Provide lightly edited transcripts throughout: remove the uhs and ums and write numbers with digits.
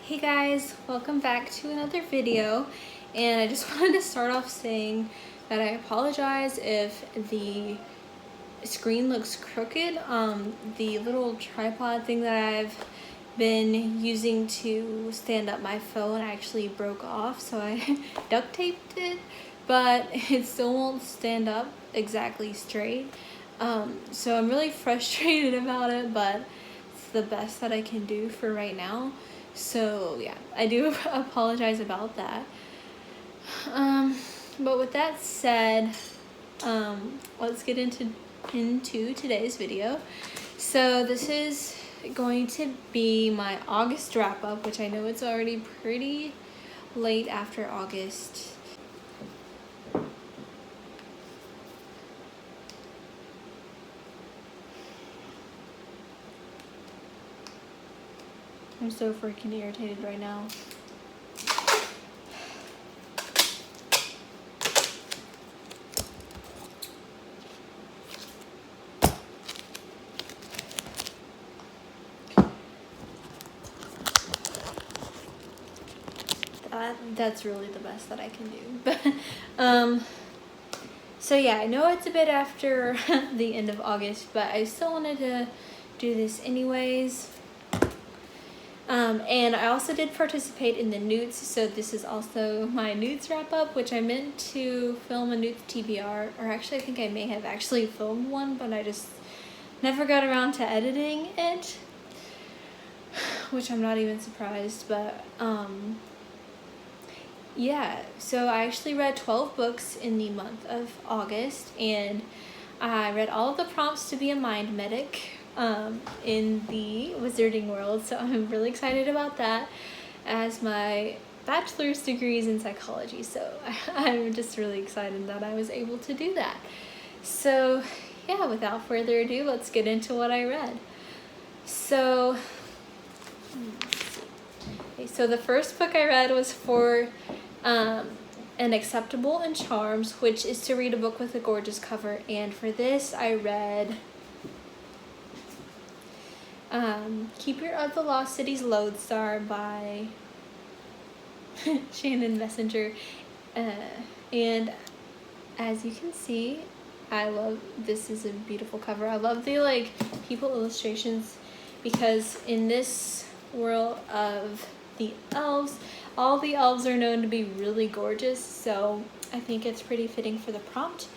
Hey guys, welcome back to another video, and I just wanted to start off saying that I apologize if the screen looks crooked. The little tripod thing that I've been using to stand up my phone actually broke off, so I duct taped it, but it still won't stand up exactly straight. So I'm really frustrated about it, but it's the best that I can do for right now. So yeah, I do apologize about that. But with that said, let's get into today's video. So this is going to be my August wrap up, which I know it's already pretty late after August. I'm so freaking irritated right now. That's really the best that I can do. But so yeah, I know it's a bit after the end of August, but I still wanted to do this anyways. And I also did participate in the newts, so this is also my newts wrap up, which I meant to film a newts TBR, or actually I think I may have actually filmed one, but I just never got around to editing it, which I'm not even surprised. But yeah, so I actually read 12 books in the month of August, and I read all of the prompts to be a mind medic in the wizarding world, so I'm really excited about that, as my bachelor's degree is in psychology, so I'm just really excited that I was able to do that. So yeah, without further ado, let's get into what I read. So the first book I read was for An Acceptable in Charms, which is to read a book with a gorgeous cover, and for this I read Keeper of the Lost City's Lodestar by Shannon Messenger, and as you can see, this is a beautiful cover. I love the people illustrations, because in this world of the elves, all the elves are known to be really gorgeous, so I think it's pretty fitting for the prompt.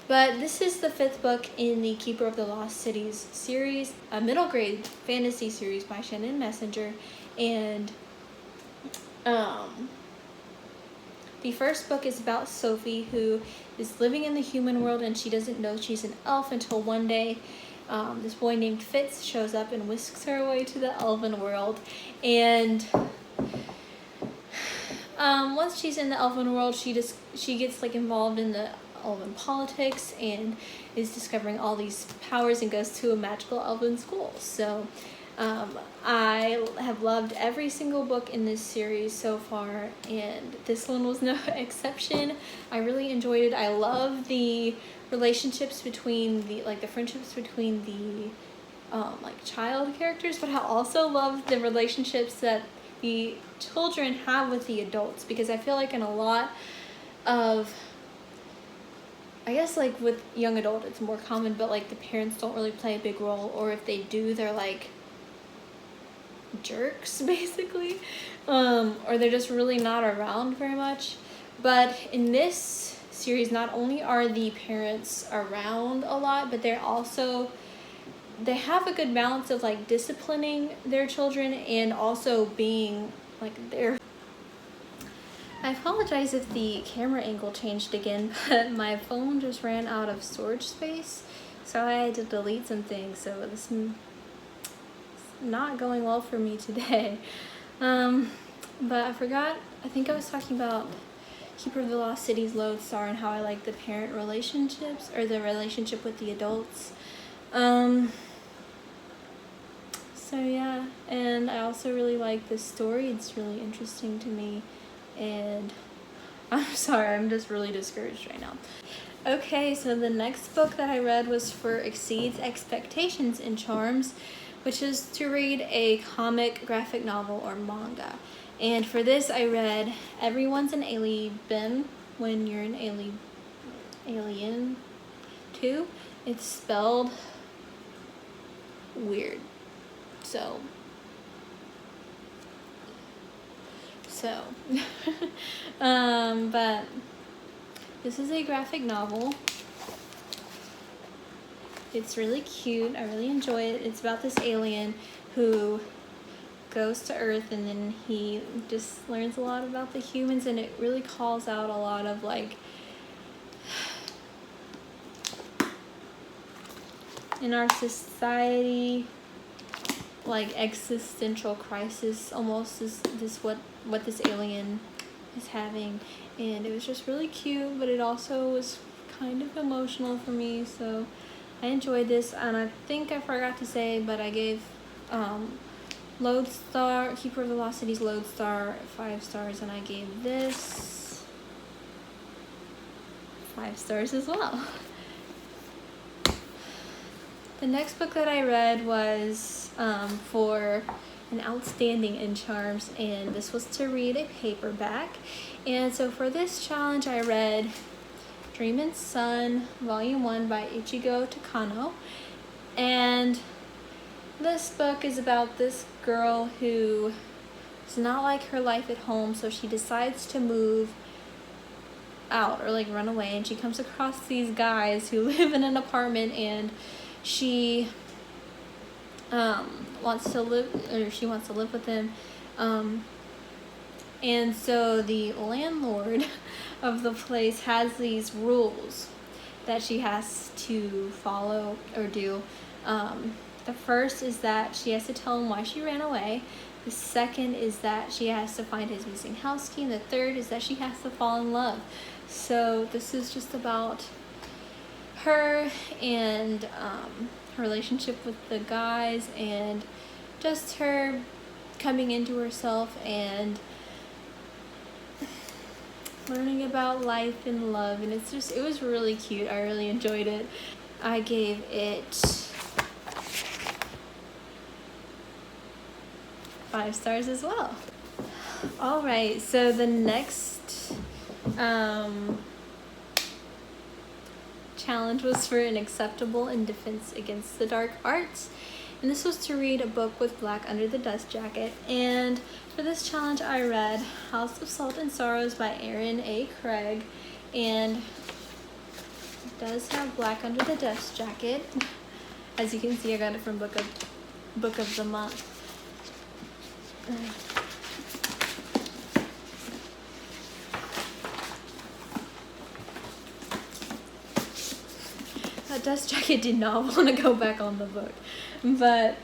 But this is the 5th book in the Keeper of the Lost Cities series, a middle grade fantasy series by Shannon Messenger. And the first book is about Sophie, who is living in the human world, and she doesn't know she's an elf until one day this boy named Fitz shows up and whisks her away to the elven world. And once she's in the elven world, she gets involved in the elven politics and is discovering all these powers, and goes to a magical elven school. So I have loved every single book in this series so far, and this one was no exception. I really enjoyed it. I love the relationships between the friendships between the child characters, but I also love the relationships that the children have with the adults, because I feel like in a lot of, I guess with young adult it's more common, but the parents don't really play a big role, or if they do, they're jerks basically, or they're just really not around very much. But in this series, not only are the parents around a lot, but they have a good balance of disciplining their children and also being there. I apologize if the camera angle changed again, but my phone just ran out of storage space, so I had to delete some things, so this is not going well for me today. But I think I was talking about Keeper of the Lost City's Lodestar and how I like the parent relationships, or the relationship with the adults. So yeah, and I also really like this story. It's really interesting to me, and I'm sorry, I'm just really discouraged right now. Okay, so the next book that I read was for Exceeds Expectations in Charms, which is to read a comic, graphic novel, or manga. And for this, I read Everyone's an Alien when you're an alien too. It's spelled weird. So but this is a graphic novel. It's really cute. I really enjoy it. It's about this alien who goes to Earth, and then he just learns a lot about the humans, and it really calls out a lot of like in our society, like existential crisis almost is this what this alien is having. And it was just really cute, but it also was kind of emotional for me, so I enjoyed this. And I think I forgot to say, but I gave Lodestar, Keeper of Velocity's Lodestar 5 stars, and I gave this 5 stars as well. The next book that I read was for an outstanding in charms, and this was to read a paperback. And so for this challenge, I read Dream and Sun, Volume 1 by Ichigo Takano. And this book is about this girl who does not like her life at home, so she decides to move out or like run away, and she comes across these guys who live in an apartment, and she wants to live with them, and so the landlord of the place has these rules that she has to follow or do. The first is that she has to tell him why she ran away. The second is that she has to find his missing house key, and the third is that she has to fall in love. So this is just about her and her relationship with the guys, and just her coming into herself and learning about life and love. And it was really cute. I really enjoyed it. I gave it 5 stars as well. All right, so the next challenge was for an acceptable in defense against the dark arts, and this was to read a book with black under the dust jacket. And for this challenge, I read House of Salt and Sorrows by Aaron A. Craig, and it does have black under the dust jacket. As you can see, I got it from Book of the Month. That dust jacket did not want to go back on the book, but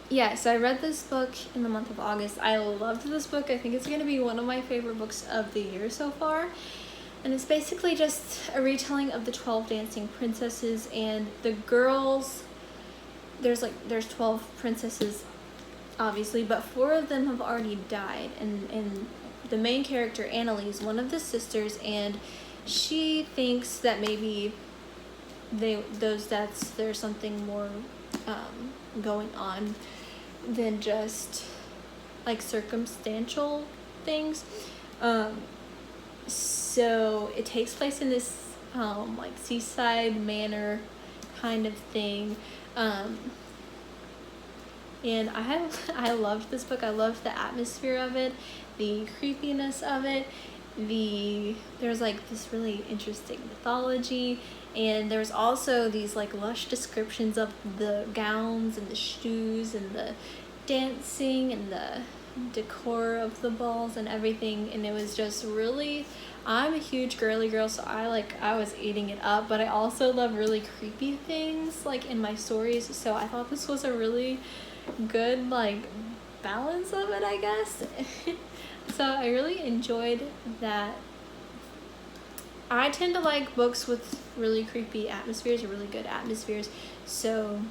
yeah, so I read this book in the month of August. I loved this book. I think it's going to be one of my favorite books of the year so far, and it's basically just a retelling of the 12 Dancing Princesses. And the girls, there's 12 princesses obviously, but 4 of them have already died, and the main character, Annalise, one of the sisters, and she thinks that maybe those deaths, there's something more going on than just like circumstantial things. So it takes place in this like seaside manor kind of thing. And I loved this book. I loved the atmosphere of it, the creepiness of it. There's like this really interesting mythology, and there's also these like lush descriptions of the gowns and the shoes and the dancing and the decor of the balls and everything. And it was just really, I'm a huge girly girl, so I was eating it up, but I also love really creepy things like in my stories, so I thought this was a really good like balance of it, I guess. So I really enjoyed that. I tend to like books with really creepy atmospheres or really good atmospheres, so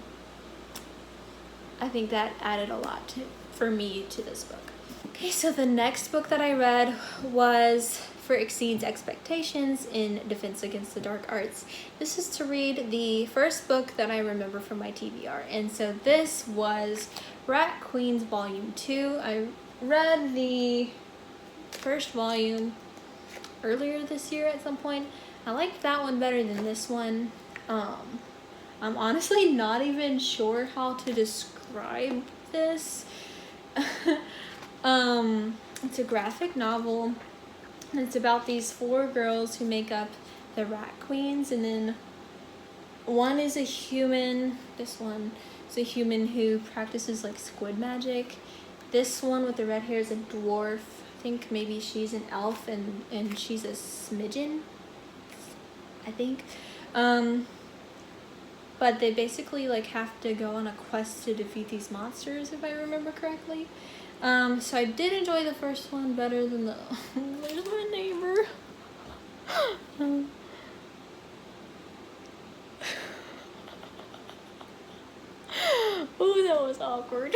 I think that added a lot for me to this book. Okay, so the next book that I read was for exceeds expectations in defense against the dark arts. This is to read the first book that I remember from my TBR, and so this was Rat Queens Volume 2. I read the first volume earlier this year at some point. I liked that one better than this one. I'm honestly not even sure how to describe this. It's a graphic novel. It's about these 4 girls who make up the Rat Queens, and then one is a human. This one is a human who practices like squid magic. This one with the red hair is a dwarf. I think maybe she's an elf, and she's a smidgen, I think. But they basically like have to go on a quest to defeat these monsters, if I remember correctly. So I did enjoy the first one better than the there's my neighbor. Ooh, that was awkward.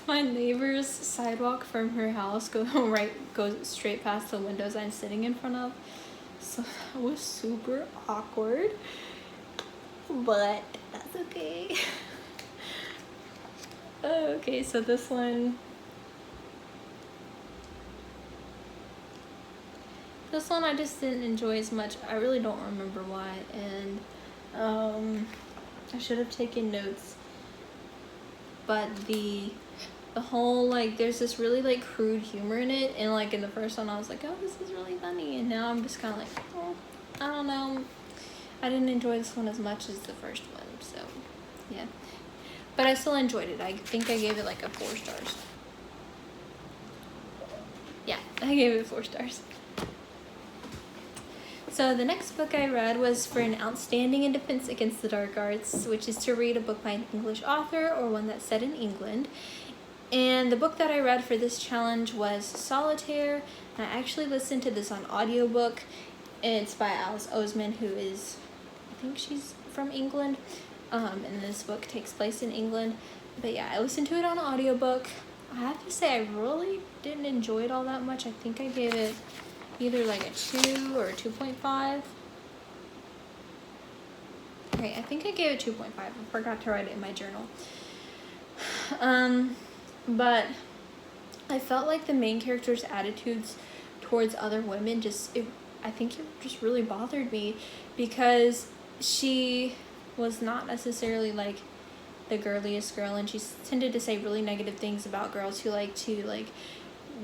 My neighbor's sidewalk from her house goes straight past the windows I'm sitting in front of. So that was super awkward. But that's okay. Okay, so this one I just didn't enjoy as much. I really don't remember why, and I should have taken notes. But the whole, like, there's this really like crude humor in it, and like in the first one I was like, oh, this is really funny, and now I'm just kind of like, oh, I don't know, I didn't enjoy this one as much as the first one, so yeah, but I still enjoyed it. I think I gave it like a 4 stars. Yeah, I gave it 4 stars. So the next book I read was for an outstanding in defense against the dark arts, which is to read a book by an English author or one that's set in England. And the book that I read for this challenge was Solitaire. And I actually listened to this on audiobook. It's by Alice Oseman, who is, I think she's from England. And this book takes place in England. But yeah, I listened to it on audiobook. I have to say I really didn't enjoy it all that much. I think I gave it either like a 2 or a 2.5. Okay, I think I gave it 2.5. I forgot to write it in my journal. But I felt like the main character's attitudes towards other women I think it just really bothered me, because she was not necessarily like the girliest girl, and she tended to say really negative things about girls who like to like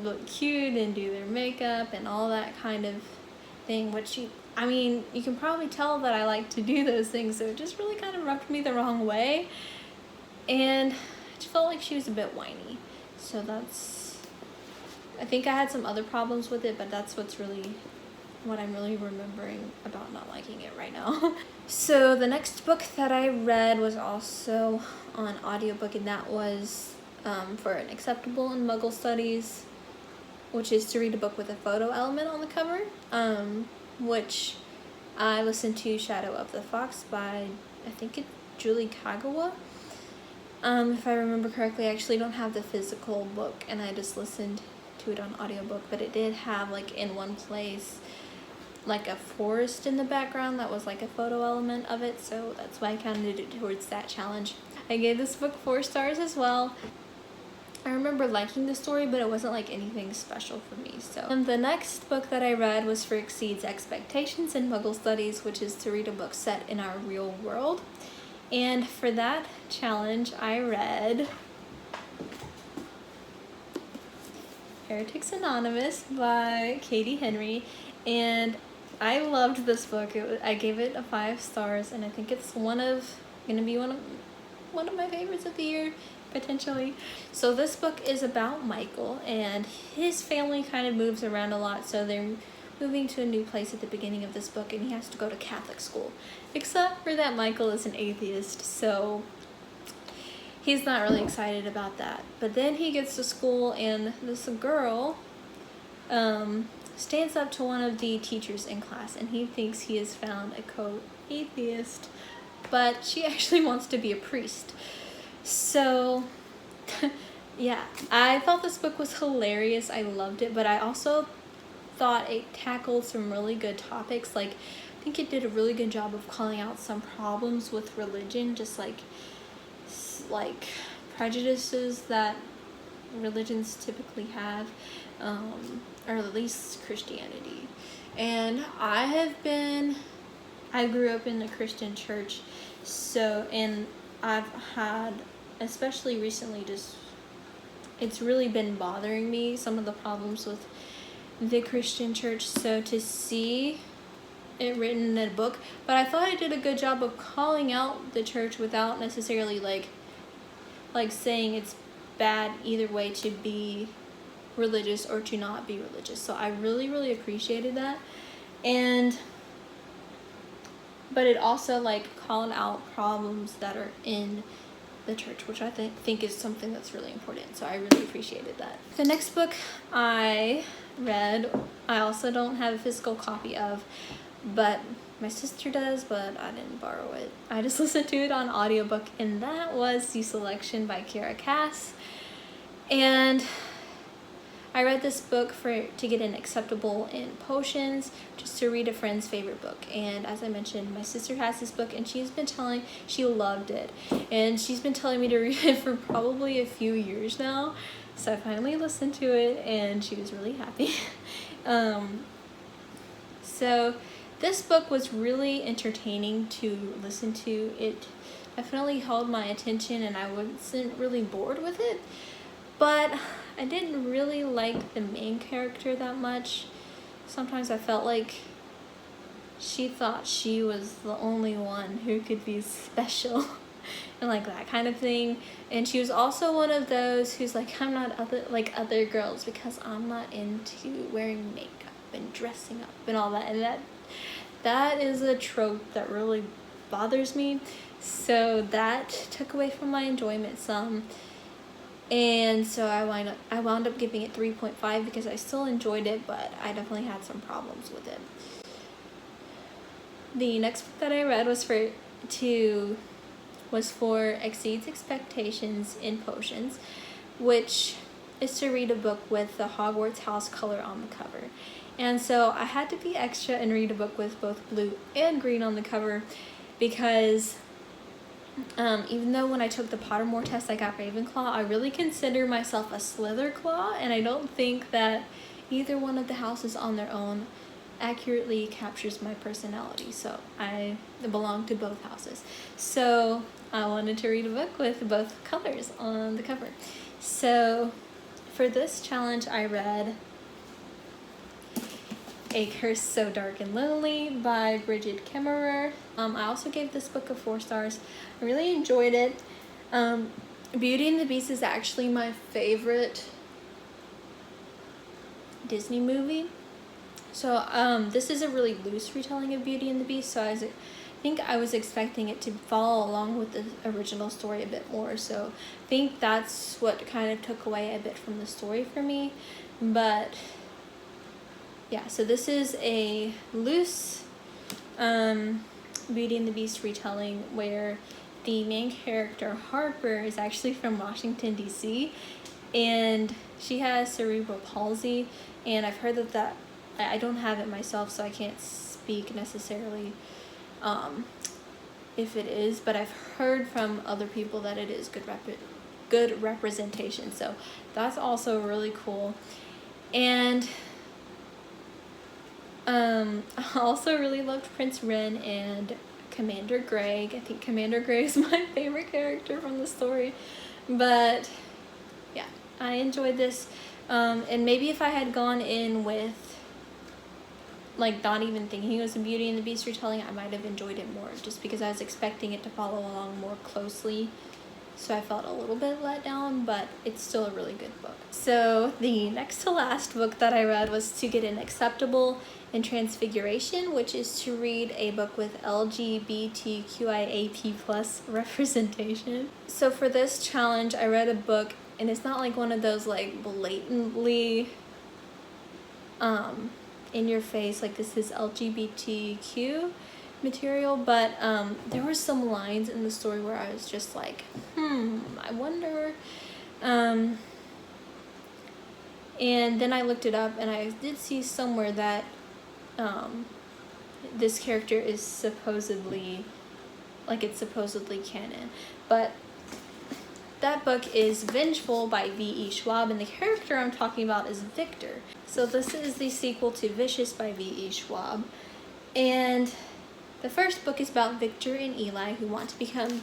look cute and do their makeup and all that kind of thing, which I mean, you can probably tell that I like to do those things, so it just really kind of rubbed me the wrong way, and I just felt like she was a bit whiny. So I think I had some other problems with it, but that's what I'm really remembering about not liking it right now. So the next book that I read was also on audiobook, and that was for an acceptable in Muggle Studies, which is to read a book with a photo element on the cover, which I listened to Shadow of the Fox by, I think it's Julie Kagawa. If I remember correctly, I actually don't have the physical book, and I just listened to it on audiobook, but it did have like in one place like a forest in the background that was like a photo element of it, so that's why I counted it towards that challenge. I gave this book 4 stars as well. I remember liking the story, but it wasn't like anything special for me. So the next book that I read was for Exceeds Expectations in Muggle Studies, which is to read a book set in our real world. And for that challenge, I read Heretics Anonymous by Katie Henry, and I loved this book. I gave it a 5 stars, and I think it's gonna be one of my favorites of the year, potentially. So this book is about Michael, and his family kind of moves around a lot, so they're moving to a new place at the beginning of this book, and he has to go to Catholic school, except for that Michael is an atheist, so he's not really excited about that. But then he gets to school, and this girl stands up to one of the teachers in class, and he thinks he has found a co-atheist, but she actually wants to be a priest. So Yeah, I thought this book was hilarious. I loved it, but I also thought it tackled some really good topics. Like, I think it did a really good job of calling out some problems with religion, just like prejudices that religions typically have, or at least Christianity. And I grew up in a Christian church, and I've had, especially recently, it's really been bothering me, some of the problems with the Christian church. So to see it written in a book, but I thought I did a good job of calling out the church without necessarily like saying it's bad either way to be religious or to not be religious. So I really, really appreciated that. But it also called out problems that are in the church, which I think is something that's really important. So I really appreciated that. The next book I read, I also don't have a physical copy of, but my sister does, but I didn't borrow it. I just listened to it on audiobook, and that was The Selection by Kara Cass. And I read this book to get an acceptable in potions, just to read a friend's favorite book. And as I mentioned, my sister has this book, and she loved it. And she's been telling me to read it for probably a few years now. So I finally listened to it, and she was really happy. So this book was really entertaining to listen to. It definitely held my attention, and I wasn't really bored with it. But I didn't really like the main character that much. Sometimes I felt like she thought she was the only one who could be special and that kind of thing. And she was also one of those who's like, I'm not other girls because I'm not into wearing makeup and dressing up and all that. And that is a trope that really bothers me. So that took away from my enjoyment some. And so I wound up giving it 3.5 because I still enjoyed it, but I definitely had some problems with it. The next book that I read was for Exceeds Expectations in Potions, which is to read a book with the Hogwarts house color on the cover. And so I had to be extra and read a book with both blue and green on the cover because even though when I took the Pottermore test I got Ravenclaw, I really consider myself a Slytherclaw, and I don't think that either one of the houses on their own accurately captures my personality. So I belong to both houses. So I wanted to read a book with both colors on the cover. So for this challenge I read A Curse So Dark and Lonely by Bridget Kemmerer. I also gave this book a 4 stars. I really enjoyed it. Beauty and the Beast is actually my favorite Disney movie. So this is a really loose retelling of Beauty and the Beast, so I think I was expecting it to follow along with the original story a bit more. So I think that's what kind of took away a bit from the story for me. But yeah, so this is a loose Beauty and the Beast retelling where the main character, Harper, is actually from Washington, D.C., and she has cerebral palsy, and I've heard that I don't have it myself, so I can't speak necessarily if it is, but I've heard from other people that it is good representation, so that's also really cool. And I also really loved Prince Ren and Commander Greg. I think Commander Greg is my favorite character from the story. But yeah, I enjoyed this. And maybe if I had gone in with not even thinking it was a Beauty and the Beast retelling, I might have enjoyed it more just because I was expecting it to follow along more closely. So I felt a little bit let down, but it's still a really good book. So the next to last book that I read was to get an acceptable in Transfiguration, which is to read a book with LGBTQIAP+ representation. So for this challenge, I read a book, and it's not one of those blatantly in your face, this is LGBTQ material, but there were some lines in the story where I was just I wonder And then I looked it up, and I did see somewhere that this character is supposedly, like, it's supposedly canon. But that book is Vengeful by V.E. Schwab, and the character I'm talking about is Victor. So this is the sequel to Vicious by V.E. Schwab. And the first book is about Victor and Eli, who want to become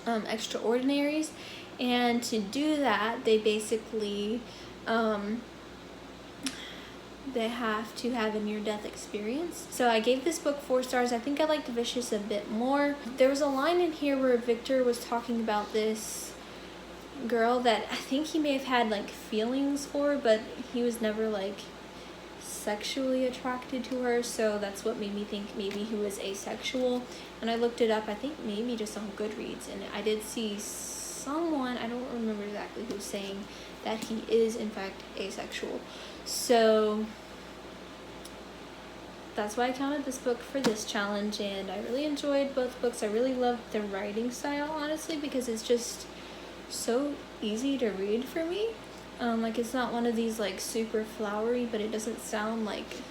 extraordinaries. And to do that, they basically, they have to have a near-death experience. So I gave this book 4 stars. I think I liked Vicious a bit more. There was a line in here where Victor was talking about this girl that I think he may have had like feelings for, but he was never like sexually attracted to her, so that's what made me think maybe he was asexual. And I looked it up, I think maybe just on Goodreads, and I did see someone, I don't remember exactly who, saying that he is in fact asexual. So that's why I counted this book for this challenge, and I really enjoyed both books. I really loved the writing style, honestly, because it's just so easy to read for me. Like, it's not one of these like super flowery, but it doesn't sound like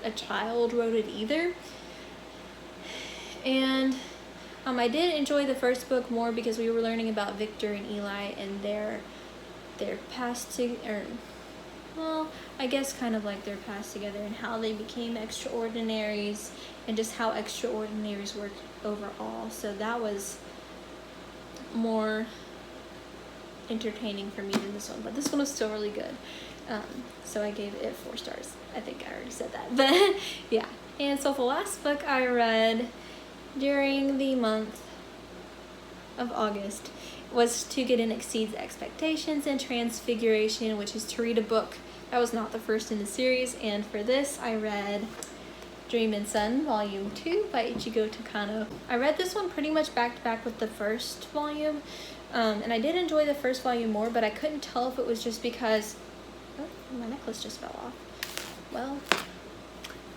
a child wrote it either. And I did enjoy the first book more because we were learning about Victor and Eli and their past together. Well, I guess kind of like their past together and how they became extraordinaries and just how extraordinaries work overall. So that was more entertaining for me than this one, but this one was still really good. So I gave it 4 stars. I think I already said that, but yeah. And so the last book I read during the month of August was To Get and Exceeds Expectations and Transfiguration, which is to read a book that was not the first in the series. And for this, I read Dream and Sun Volume 2 by Ichigo Takano. I read this one pretty much back to back with the first volume, and I did enjoy the first volume more, but I couldn't tell if it was just because, oh, my necklace just fell off. Well,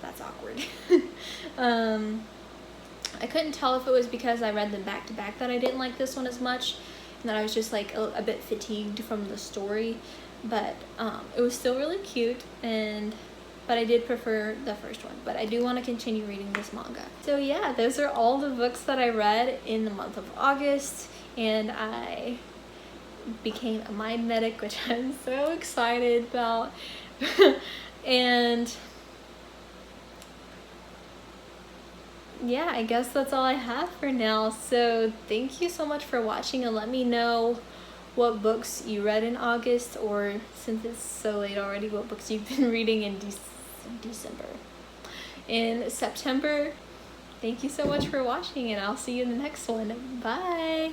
that's awkward. I couldn't tell if it was because I read them back to back that I didn't like this one as much, and that I was just like a bit fatigued from the story, but it was still really cute, but I did prefer the first one. But I do want to continue reading this manga. So yeah, those are all the books that I read in the month of August, and I became a mind medic, which I'm so excited about. And yeah, I guess that's all I have for now. So thank you so much for watching, and let me know what books you read in August, or since it's so late already, what books you've been reading in December. In September. Thank you so much for watching, and I'll see you in the next one. Bye!